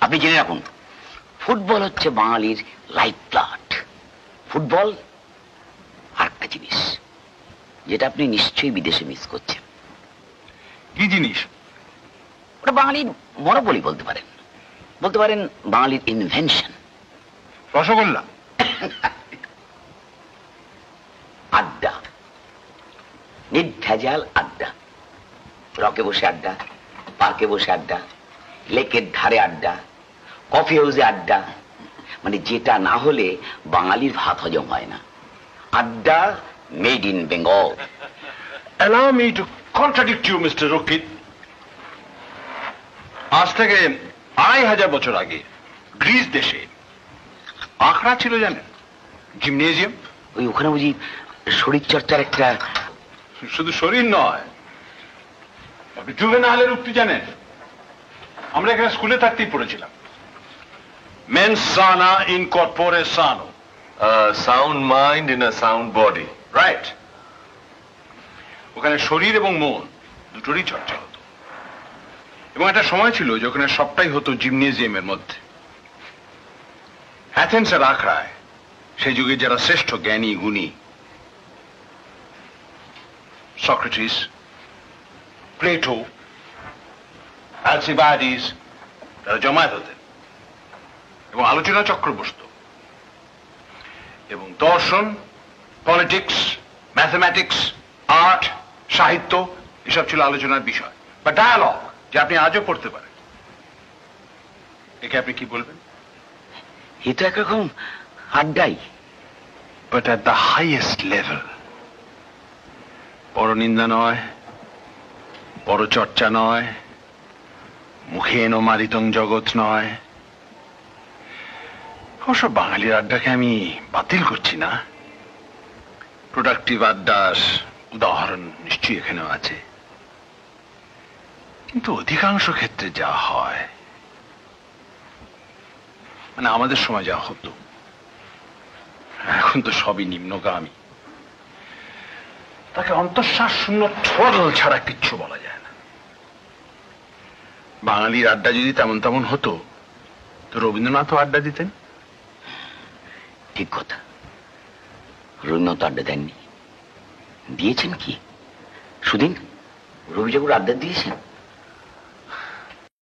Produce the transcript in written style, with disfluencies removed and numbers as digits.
আপনি জেনে রাখুন, ফুটবল হচ্ছে বাঙালির লাইফ ব্লাড। ফুটবল আর একটা জিনিস যেটা আপনি নিশ্চয়ই বিদেশে মিস করছেন। কি জিনিস? ওটা বাঙালির মনোবলি বলতে পারেন, বলতে পারেন বাঙালির ইনভেনশন। রসগোল্লা। আড্ডা, নির্ভেজাল আড্ডা। রকে বসে আড্ডা, পার্কে বসে আড্ডা, লেকের ধারে আড্ডা, কফি হাউসে আড্ডা। মানে যেটা না হলে বাঙালির ভাত হজম হয় না। আড্ডা made in Bengal. Allow me to contradict you, Mr. Rokit. আজ থেকে 2500 বছর আগে গ্রিস দেশে আখড়া ছিল জানেন? জিমনেজিয়াম। ওই ওখানে বুঝি শরীর চর্চার একটা। শুধু শরীর নয়, আপনি জুভেনাইলের উক্তি জানেন? আমরা এখানে স্কুলে থাকতেই পড়েছিলাম, মেন্স সানা ইন কর্পোরে সানো, sound mind in a sound body. Right. ওখানে শরীর এবং মন দুটোরই চর্চা হতো, এবং একটা সময় ছিল যে ওখানে সবটাই হতো জিমনেজিয়ামের মধ্যে। অ্যাথেন্সের আখড়ায় সেই যুগে যারা শ্রেষ্ঠ জ্ঞানী গুণী, সক্রেটিস, প্লেটো, অ্যালসিবাডিস, তারা জমায়েত হতেন এবং আলোচনা চক্র বসত, এবং দর্শন, পলিটিক্স, ম্যাথমেটিক্স, আর্ট, সাহিত্য এসব ছিল আলোচনার বিষয় বা ডায়ালগ, যে আপনি আজও পড়তে পারেন। একে আপনি কি বলবেন? এ তো একরকম আড্ডাই, but at the highest level. বড় নিন্দা নয়, বড় চর্চা নয়, মুখে এনো মারিতং জগৎ নয়। অবশ্য বাঙালির আড্ডাকে আমি বাতিল করছি না। প্রোডাক্টিভ আড্ডার উদাহরণ নিশ্চয়ই এখানেও আছে, কিন্তু অধিকাংশ ক্ষেত্রে যা হয়, মানে আমাদের সময় যা হতো, এখন তো সবই নিম্নগামী। তাকে অন্তঃশ্বাস শূন্য ঠোঁটল ছাড়া কিচ্ছু বলা যায় না। বাঙালির আড্ডা যদি তেমন তেমন হতো তো রবীন্দ্রনাথও আড্ডা দিতেন। ঠিক কথা। রবীন্দ্রনাথ আড্ডা দেননি, দিয়েছেন কি? সুদিন রবি ঠাকুর আড্ডা দিয়েছেন।